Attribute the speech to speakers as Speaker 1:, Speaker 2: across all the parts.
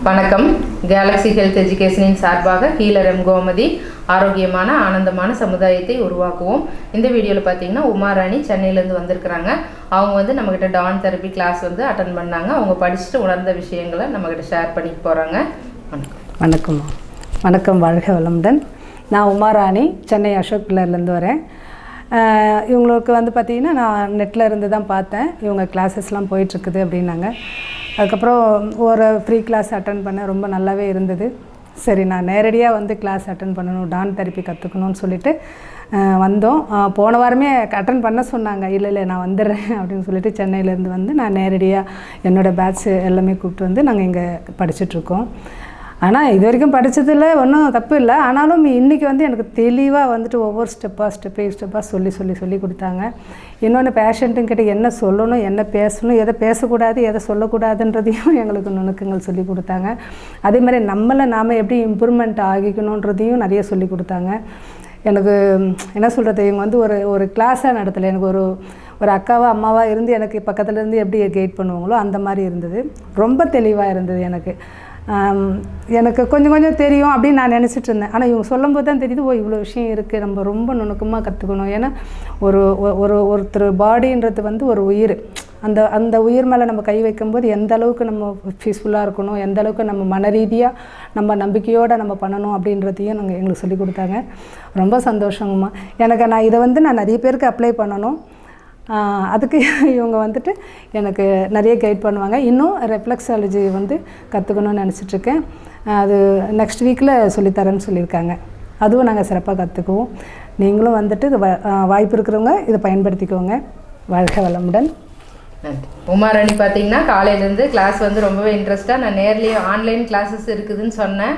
Speaker 1: வணக்கம். Galaxy health எஜுகேஷனின் சார்பாக healer M Gomathi ஆரோக்கியமான ஆனந்தமான சமுதாயத்தை உருவாக்குவோம். இந்த வீடியோவில் பார்த்தீங்கன்னா உமாராணி சென்னையிலேருந்து வந்திருக்கிறாங்க. அவங்க வந்து நம்மக்கிட்ட டான் தெரப்பி கிளாஸ் வந்து அட்டன் பண்ணாங்க. அவங்க படிச்சுட்டு உணர்ந்த விஷயங்களை நம்மக்கிட்ட ஷேர் பண்ணிட்டு போகிறாங்க.
Speaker 2: வணக்கம். வணக்கம், வாழ்க வளமுடன். நான் உமாராணி, சென்னை அசோக் பில்லர்லேருந்து வரேன். இவங்களுக்கு வந்து பார்த்திங்கன்னா நான் நெட்டில் இருந்து தான் பார்த்தேன். இவங்க கிளாஸஸ்லாம் போயிட்டுருக்குது அப்படின்னாங்க. அதுக்கப்புறம் ஒரு ஃப்ரீ கிளாஸ் அட்டன் பண்ணேன். ரொம்ப நல்லாவே இருந்தது. சரி, நான் நேரடியாக வந்து கிளாஸ் அட்டன் பண்ணணும், டான் தெரப்பி கற்றுக்கணும்னு சொல்லிட்டு வந்தோம். போன வாரமே அட்டன் பண்ண சொன்னாங்க. இல்லை நான் வந்துடுறேன் அப்படின்னு சொல்லிட்டு சென்னையிலேருந்து வந்து நான் நேரடியாக என்னோடய பேட்ச் எல்லாமே கூப்பிட்டு வந்து நாங்கள் இங்கே படிச்சுட்ருக்கோம். ஆனால் இது வரைக்கும் படித்ததில் ஒன்றும் தப்பு இல்லை. ஆனாலும் இன்றைக்கி வந்து எனக்கு தெளிவாக வந்துட்டு ஒவ்வொரு ஸ்டெப்பாக சொல்லி கொடுத்தாங்க. இன்னொன்று பேஷண்ட்டுங்கிட்ட என்ன சொல்லணும், என்ன பேசணும், எதை பேசக்கூடாது, எதை சொல்லக்கூடாதுன்றதையும் எங்களுக்கு நுணுக்கங்கள் சொல்லி கொடுத்தாங்க. அதே மாதிரி நம்மளை நாம் எப்படி இம்ப்ரூவ்மெண்ட் ஆகிக்கணுன்றதையும் நிறைய சொல்லி கொடுத்தாங்க. எனக்கு என்ன சொல்கிறது, இவங்க வந்து ஒரு கிளாஸாக நடத்தலை. எனக்கு ஒரு அக்காவாக அம்மாவாக இருந்து எனக்கு பக்கத்துலேருந்து எப்படி கைட் பண்ணுவாங்களோ அந்த மாதிரி இருந்தது. ரொம்ப தெளிவாக இருந்தது. எனக்கு கொஞ்சம் தெரியும் அப்படின்னு நான் நினச்சிட்டு இருந்தேன். ஆனால் இவங்க சொல்லும்போது தான் தெரியுது, இவ்வளோ விஷயம் இருக்குது, நம்ம ரொம்ப நுணுக்கமாக கற்றுக்கணும். ஏன்னா ஒருத்தர் பாடின்றது வந்து ஒரு உயிர். அந்த உயிர் மேலே நம்ம கை வைக்கும்போது எந்த அளவுக்கு நம்ம பீஸ்ஃபுல்லாக இருக்கணும், எந்த அளவுக்கு நம்ம மன ரீதியாக நம்ம நம்பிக்கையோடு நம்ம பண்ணணும் அப்படின்றதையும் எங்களுக்கு சொல்லிக் கொடுத்தாங்க. ரொம்ப சந்தோஷங்கம்மா. நான் இதை வந்து நான் நிறைய பேருக்கு அப்ளை பண்ணணும். அதுக்கு இவங்க வந்துட்டு எனக்கு நிறைய கைட் பண்ணுவாங்க. இன்னும் ரெஃப்ளெக்ஸாலஜி வந்து கற்றுக்கணும்னு நினச்சிட்ருக்கேன். அது நெக்ஸ்ட் வீக்கில் சொல்லித்தரேன்னு சொல்லியிருக்காங்க. அதுவும் நாங்கள் சிறப்பாக கற்றுக்குவோம். நீங்களும் வந்துட்டு வாய்ப்பு இருக்கிறவங்க இதை பயன்படுத்திக்கோங்க. வாழ்க வளமுடன்.
Speaker 1: நன்றி. உமாராணி பார்த்தீங்கன்னா காலையிலேருந்து கிளாஸ் வந்து ரொம்பவே இன்ட்ரெஸ்ட்டாக, நான் நேர்லேயே ஆன்லைன் கிளாஸஸ் இருக்குதுன்னு சொன்னேன்.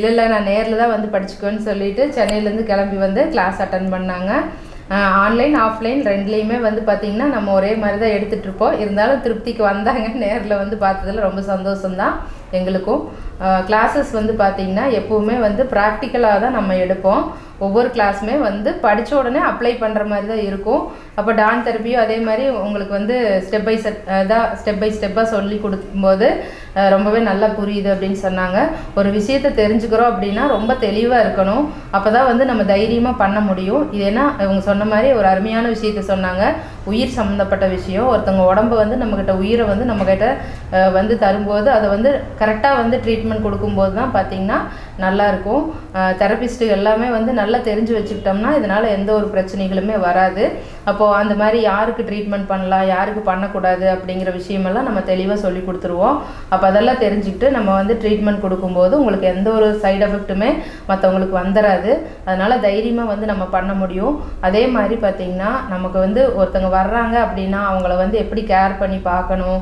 Speaker 1: இல்லை நான் நேரில் தான் வந்து படிச்சுக்கோன்னு சொல்லிவிட்டு சென்னையிலேருந்து கிளம்பி வந்து கிளாஸ் அட்டன் பண்ணாங்க. ஆன்லைன் ஆஃப்லைன் ரெண்டுலேயுமே வந்து பார்த்திங்கன்னா நம்ம ஒரே மாதிரி தான் எடுத்துகிட்ருப்போம். இருந்தாலும் திருப்திக்கு வந்தாங்க. நேரில் வந்து பார்த்ததில் ரொம்ப சந்தோஷம்தான் எங்களுக்கும். கிளாஸஸ் வந்து பார்த்திங்கன்னா எப்போவுமே வந்து ப்ராக்டிக்கலாக தான் நம்ம எடுப்போம். ஒவ்வொரு கிளாஸுமே வந்து படித்த உடனே அப்ளை பண்ணுற மாதிரி தான் இருக்கும். அப்போ டான் தெரப்பியும் அதே மாதிரி உங்களுக்கு வந்து ஸ்டெப் பை ஸ்டெப்பாக சொல்லி கொடுக்கும்போது ரொம்பவே நல்லா புரியுது அப்படின்னு சொன்னாங்க. ஒரு விஷயத்தை தெரிஞ்சுக்கிறோம் அப்படின்னா ரொம்ப தெளிவாக இருக்கணும். அப்போ தான் வந்து நம்ம தைரியமாக பண்ண முடியும். இது ஏன்னா இவங்க சொன்ன மாதிரி ஒரு அருமையான விஷயத்த சொன்னாங்க. உயிர் சம்மந்தப்பட்ட விஷயம். ஒருத்தவங்க உடம்பு வந்து நம்மக்கிட்ட உயிரை வந்து நம்மக்கிட்ட வந்து தரும்போது அதை வந்து கரெக்டாக வந்து ட்ரீட்மெண்ட் கொடுக்கும்போது தான் பார்த்திங்கன்னா நல்லாயிருக்கும். தெரபிஸ்ட்டு எல்லாமே வந்து நல்லா தெரிஞ்சு வச்சுக்கிட்டோம்னா இதனால் எந்த ஒரு பிரச்சனைகளுமே வராது. அப்போது அந்த மாதிரி யாருக்கு ட்ரீட்மெண்ட் பண்ணலாம், யாருக்கு பண்ணக்கூடாது அப்படிங்கிற விஷயமெல்லாம் நம்ம தெளிவாக சொல்லி கொடுத்துருவோம். அப்போ அதெல்லாம் தெரிஞ்சுக்கிட்டு நம்ம வந்து ட்ரீட்மெண்ட் கொடுக்கும்போது உங்களுக்கு எந்த ஒரு சைடு எஃபெக்ட்டுமே மற்றவங்களுக்கு வந்துடாது. அதனால் தைரியமாக வந்து நம்ம பண்ண முடியும். அதே மாதிரி பார்த்திங்கன்னா நமக்கு வந்து ஒருத்தவங்க வர்றாங்க அப்படின்னா அவங்கள வந்து எப்படி கேர் பண்ணி பார்க்கணும்,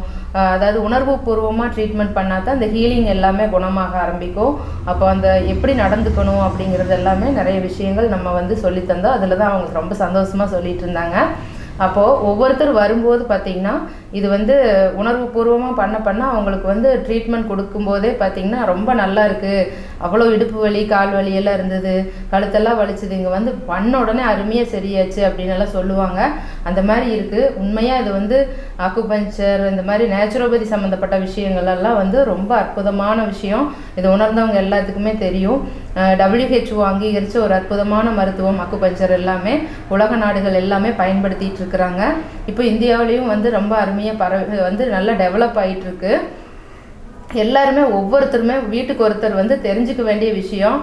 Speaker 1: அதாவது உணர்வு பூர்வமாக ட்ரீட்மெண்ட் பண்ணால் தான் அந்த ஹீலிங் எல்லாமே குணமாக ஆரம்பிக்கும். அப்போ அந்த எப்படி நடந்துக்கணும் அப்படிங்கிறது எல்லாமே நிறைய விஷயங்கள் நம்ம வந்து சொல்லித்தந்தோம். அதில் தான் அவங்க ரொம்ப சந்தோஷமாக சொல்லிகிட்டு இருந்தாங்க. அப்போது ஒவ்வொருத்தர் வரும்போது பார்த்திங்கன்னா இது வந்து உணர்வு பூர்வமாக பண்ண அவங்களுக்கு வந்து ட்ரீட்மெண்ட் கொடுக்கும்போதே பார்த்திங்கன்னா ரொம்ப நல்லா இருக்குது. அவ்வளோ இடுப்பு வலி, கால் வலி எல்லாம் இருந்தது, கழுத்தெல்லாம் வலிச்சுது, இங்கே வந்து பண்ண உடனே அருமையாக சரியாச்சு அப்படின்னு எல்லாம் சொல்லுவாங்க. அந்த மாதிரி இருக்குது. உண்மையாக இது வந்து அக்குபஞ்சர் இந்த மாதிரி நேச்சுரோபதி சம்மந்தப்பட்ட விஷயங்கள் எல்லாம் வந்து ரொம்ப அற்புதமான விஷயம். இது உணர்ந்தவங்க எல்லாத்துக்குமே தெரியும். WHO அங்கீகரித்த ஒரு அற்புதமான மருத்துவம் அக்குபஞ்சர். எல்லாமே உலக நாடுகள் எல்லாமே பயன்படுத்திகிட்டு இருக்கிறாங்க. இப்போ இந்தியாவிலையும் வந்து ரொம்ப அருமையாக வந்து நல்லா டெவலப் ஆகிட்டுருக்கு. எல்லாருமே ஒவ்வொருத்தருமே வீட்டுக்கு ஒருத்தர் வந்து தெரிஞ்சுக்க வேண்டிய விஷயம்.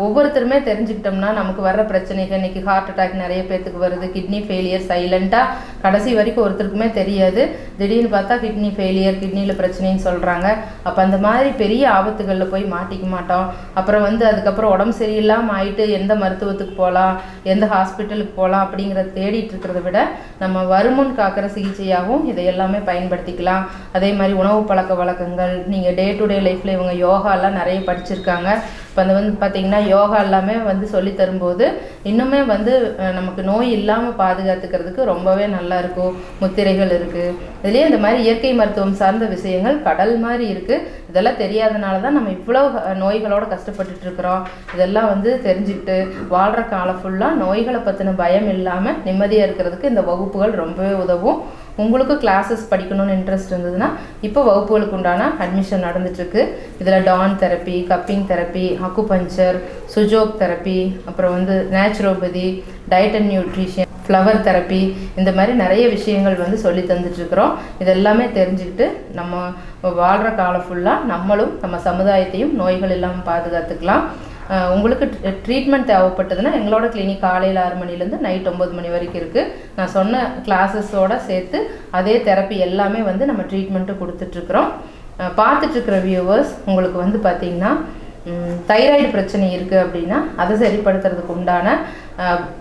Speaker 1: ஒவ்வொருத்தருமே தெரிஞ்சுக்கிட்டோம்னா நமக்கு வர்ற பிரச்சனைகள், இன்றைக்கி ஹார்ட் அட்டாக் நிறைய பேர்த்துக்கு வருது, கிட்னி ஃபெயிலியர் சைலண்ட்டாக கடைசி வரைக்கும் ஒருத்தருக்குமே தெரியாது. திடீர்னு பார்த்தா கிட்னி ஃபெயிலியர், கிட்னியில் பிரச்சனைன்னு சொல்கிறாங்க. அப்போ அந்த மாதிரி பெரிய ஆபத்துகளில் போய் மாட்டிக்க மாட்டோம். அப்புறம் வந்து அதுக்கப்புறம் உடம்பு சரியில்லாமல் ஆகிட்டு எந்த மருத்துவத்துக்கு போகலாம், எந்த ஹாஸ்பிட்டலுக்கு போகலாம் அப்படிங்கிறத தேடிட்டு இருக்கிறத விட நம்ம வருமுன் காக்கிற சிகிச்சையாகவும் இதை எல்லாமே பயன்படுத்திக்கலாம். அதே மாதிரி உணவு பழக்க வழக்கங்கள், நீங்கள் டே டு டே லைஃப்பில் இவங்க யோகாலாம் நிறைய படிச்சிருக்காங்க. இப்போ அந்த வந்து பார்த்திங்கன்னா யோகா எல்லாமே வந்து சொல்லி தரும்போது இன்னுமே வந்து நமக்கு நோய் இல்லாமல் பாதுகாத்துக்கிறதுக்கு ரொம்பவே நல்லா இருக்கும். முத்திரைகள் இருக்குது. இதுலேயே இந்த மாதிரி இயற்கை மருத்துவம் சார்ந்த விஷயங்கள் கடல் மாதிரி இருக்குது. இதெல்லாம் தெரியாதனால தான் நம்ம இவ்வளோ நோய்களோடு கஷ்டப்பட்டுட்ருக்குறோம். இதெல்லாம் வந்து தெரிஞ்சுக்கிட்டு வாழ்கிற காலம் ஃபுல்லாக நோய்களை பற்றின பயம் இல்லாமல் நிம்மதியாக இருக்கிறதுக்கு இந்த வகுப்புகள் ரொம்பவே உதவும். உங்களுக்கு கிளாஸஸ் படிக்கணும்னு இன்ட்ரெஸ்ட் இருந்ததுன்னா இப்போ வகுப்புகளுக்கு உண்டான அட்மிஷன் நடந்துட்டுருக்கு. இதில் டான் therapy, cupping therapy, acupuncture, sujok therapy, அப்புறம் வந்து naturopathy, diet and nutrition, flower therapy, இந்த மாதிரி நிறைய விஷயங்கள் வந்து சொல்லி தந்துட்டுருக்குறோம். இதெல்லாமே தெரிஞ்சுக்கிட்டு நம்ம வாழ்கிற காலம் ஃபுல்லாக நம்மளும் நம்ம சமுதாயத்தையும் நோய்கள் இல்லாமல் பாதுகாத்துக்கலாம். உங்களுக்கு ட்ரீட்மெண்ட் தேவைப்பட்டதுன்னா எங்களோட கிளினிக் காலையில் 6 மணிலேருந்து நைட் 9 மணி வரைக்கும் இருக்குது. நான் சொன்ன கிளாஸஸோடு சேர்த்து அதே தெரப்பி எல்லாமே வந்து நம்ம ட்ரீட்மெண்ட்டு கொடுத்துட்ருக்குறோம். பார்த்துட்ருக்கிற வியூவர்ஸ், உங்களுக்கு வந்து பார்த்திங்கன்னா தைராய்டு பிரச்சனை இருக்குது அப்படின்னா அதை சரிப்படுத்துறதுக்கு உண்டான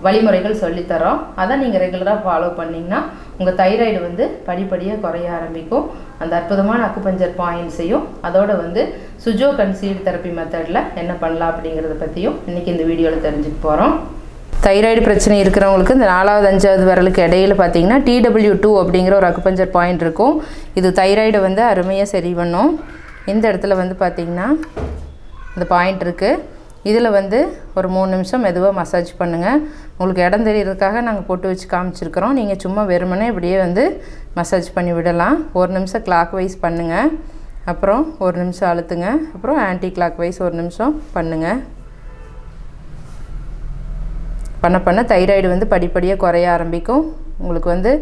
Speaker 1: வழிமுறைகள் சொல்லித்தரோம். அதை நீங்கள் ரெகுலராக ஃபாலோ பண்ணிங்கன்னா உங்கள் தைராய்டு வந்து படிப்படியாக குறைய ஆரம்பிக்கும். அந்த அற்புதமான அக்குபஞ்சர் பாயிண்ட்ஸையும் அதோட வந்து சுஜோக் அண்ட் சீட் தெரப்பி மெத்தடில் என்ன பண்ணலாம் அப்படிங்கிறத பற்றியும் இன்றைக்கி இந்த வீடியோவில் தெரிஞ்சுக்க போகிறோம். தைராய்டு பிரச்சனை இருக்கிறவங்களுக்கு இந்த 4வது 5வது விரலுக்கு இடையில பார்த்தீங்கன்னா TW2 அப்படிங்கிற ஒரு அக்குபஞ்சர் பாயிண்ட் இருக்கும். இது தைராய்டை வந்து அருமையாக சரி பண்ணும். இந்த இடத்துல வந்து பார்த்திங்கன்னா இந்த பாயிண்ட் இருக்குது. இதில் வந்து ஒரு 3 நிமிஷம் மெதுவாக மசாஜ் பண்ணுங்கள். உங்களுக்கு இடம் தெரியறதுக்காக நாங்கள் போட்டு வச்சு காமிச்சிருக்கிறோம். நீங்கள் சும்மா வெறுமனே இப்படியே வந்து மசாஜ் பண்ணி விடலாம். 1 நிமிஷம் கிளாக் வைஸ் பண்ணுங்கள், அப்புறம் 1 நிமிஷம் அழுத்துங்க, அப்புறம் ஆன்டி கிளாக் வைஸ் 1 நிமிஷம் பண்ணுங்கள். பண்ண தைராய்டு வந்து படிப்படியாக குறைய ஆரம்பிக்கும். உங்களுக்கு வந்து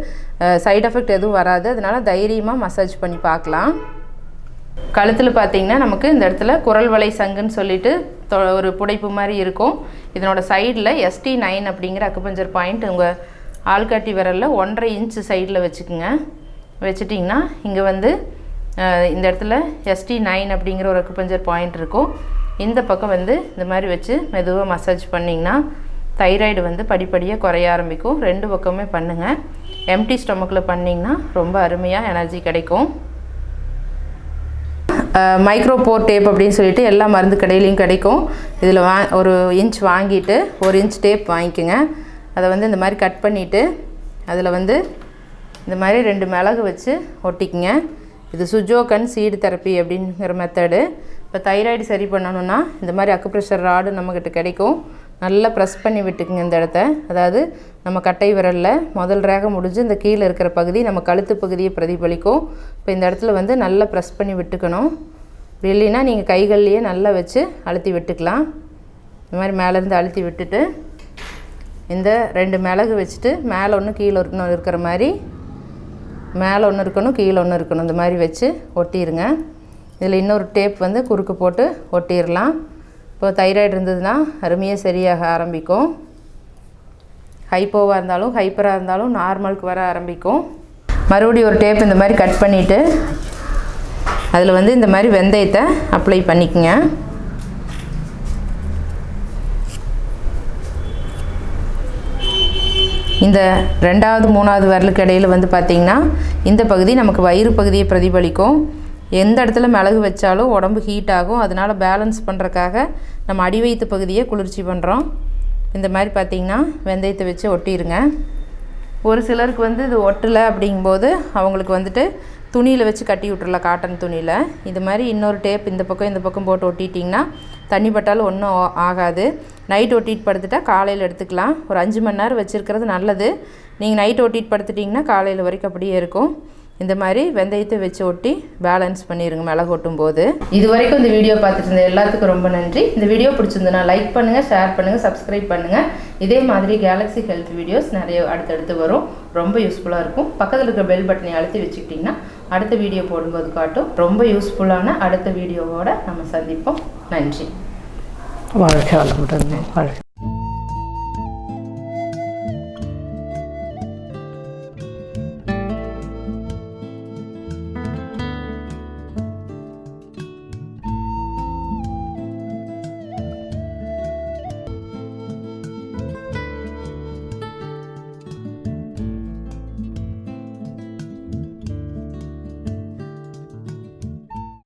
Speaker 1: சைட் எஃபெக்ட் எதுவும் வராது. அதனால் தைரியமாக மசாஜ் பண்ணி பார்க்கலாம். கழுத்தில் பார்த்திங்கன்னா நமக்கு இந்த இடத்துல குரல் வலை சங்குன்னு சொல்லிட்டு ஒரு புடைப்பு மாதிரி இருக்கும். இதனோட சைடில் ST9 அப்படிங்கிற அக்குபஞ்சர் பாயிண்ட் உங்கள் ஆள்காட்டி விரலில் 1.5 இன்ச்சு சைடில் வச்சுக்குங்க. வச்சுட்டிங்கன்னா இங்கே வந்து இந்த இடத்துல ST9 அப்படிங்கிற ஒரு அக்குபஞ்சர் பாயிண்ட் இருக்கும். இந்த பக்கம் வந்து இந்த மாதிரி வச்சு மெதுவாக மசாஜ் பண்ணிங்கன்னா தைராய்டு வந்து படிப்படியாக குறைய ஆரம்பிக்கும். 2 பக்கமே பண்ணுங்கள். எம்டி ஸ்டொமக்கில் பண்ணிங்கன்னா ரொம்ப அருமையாக எனர்ஜி கிடைக்கும். மைக்ரோ போர் டேப் அப்படின்னு சொல்லிட்டு எல்லா மருந்து கடையிலையும் கிடைக்கும். இதில் 1 இன்ச் வாங்கிட்டு 1 இன்ச் டேப் வாங்கிக்கோங்க. அதை வந்து இந்த மாதிரி கட் பண்ணிவிட்டு அதில் வந்து இந்த மாதிரி 2 மிளகு வச்சு ஒட்டிக்குங்க. இது சுஜோக் அண்ட் சீடு தெரப்பி அப்படிங்கிற மெத்தடு. இப்போ தைராய்டு சரி பண்ணணுன்னா இந்த மாதிரி அக்குப்ரெஷர் ராடு நம்மக்கிட்ட கிடைக்கும். நல்லா ப்ரெஸ் பண்ணி விட்டுக்குங்க இந்த இடத்த. அதாவது நம்ம கட்டை விரலில் முதல் ரேகை முடிஞ்சு இந்த கீழே இருக்கிற பகுதி நம்ம கழுத்து பகுதியை பிரதிபலிக்கும். இப்போ இந்த இடத்துல வந்து நல்லா ப்ரெஸ் பண்ணி விட்டுக்கணும். இல்லைன்னா நீங்கள் கைகள்லேயே நல்லா வச்சு அழுத்தி விட்டுக்கலாம். இந்த மாதிரி மேலேருந்து அழுத்தி விட்டுட்டு இந்த 2 மிளகு வச்சுட்டு மேலே ஒன்று கீழே ஒன்று இருக்கிற மாதிரி, மேலே ஒன்று இருக்கணும் கீழே ஒன்று இருக்கணும், இந்த மாதிரி வச்சு ஒட்டிடுங்க. இதில் இன்னொரு டேப் வந்து குறுக்கு போட்டு ஒட்டிடலாம். இப்போ தைராய்டு இருந்ததுன்னா அருமையாக சரியாக ஆரம்பிக்கும். ஹைப்போவாக இருந்தாலும் ஹைப்பராக இருந்தாலும் நார்மலுக்கு வர ஆரம்பிக்கும். மறுபடியும் ஒரு டேப் இந்த மாதிரி கட் பண்ணிவிட்டு அதில் வந்து இந்த மாதிரி வெந்தயத்தை அப்ளை பண்ணிக்கங்க. இந்த 2வது 3வது விரலுக்கு இடையில் வந்து பார்த்திங்கன்னா இந்த பகுதி நமக்கு வயிறு பகுதியை பிரதிபலிக்கும். எந்த இடத்துல மிளகு வச்சாலும் உடம்பு ஹீட் ஆகும். அதனால் பேலன்ஸ் பண்ணுறக்காக நம்ம அடி வயிற்று பகுதியை குளிர்ச்சி பண்ணுறோம். இந்த மாதிரி பார்த்திங்கன்னா வெந்தயத்தை வச்சு ஒட்டிடுங்க. ஒரு சிலருக்கு வந்து இது ஒட்டலை அப்படிங்கும்போது அவங்களுக்கு வந்துட்டு துணியில் வச்சு கட்டி விட்டுறலாம், காட்டன் துணியில். இது மாதிரி இன்னொரு டேப் இந்த பக்கம் போட்டு ஒட்டிட்டிங்கன்னா தண்ணி பட்டாலும் ஒன்றும் ஆகாது. நைட் ஒட்டிட்டு படுத்துட்டா காலையில் எடுத்துக்கலாம். ஒரு 5 மணி நேரம் வச்சுருக்கிறது நல்லது. நீங்கள் நைட் ஒட்டிட்டு படுத்துட்டிங்கன்னா காலையில் வரைக்கும் அப்படியே இருக்கும். இந்த மாதிரி வெந்தயத்தை வச்சு ஒட்டி பேலன்ஸ் பண்ணிடுங்க மிளகு ஒட்டும் போது. இது வரைக்கும் இந்த வீடியோ பார்த்துட்டு இருந்த எல்லாத்துக்கும் ரொம்ப நன்றி. இந்த வீடியோ பிடிச்சிருந்ததுன்னா லைக் பண்ணுங்கள், ஷேர் பண்ணுங்கள், சப்ஸ்கிரைப் பண்ணுங்கள். இதே மாதிரி கேலக்ஸி ஹெல்த் வீடியோஸ் நிறைய அடுத்தடுத்து வரும். ரொம்ப யூஸ்ஃபுல்லாக இருக்கும். பக்கத்தில் இருக்கிற பெல் பட்டனை அழுத்தி வச்சுக்கிட்டிங்கன்னா அடுத்த வீடியோ போடும்போது காட்டும். ரொம்ப யூஸ்ஃபுல்லான அடுத்த வீடியோவோட நம்ம சந்திப்போம். நன்றி.
Speaker 2: வாழ்க வளமுடன். வாழ்க.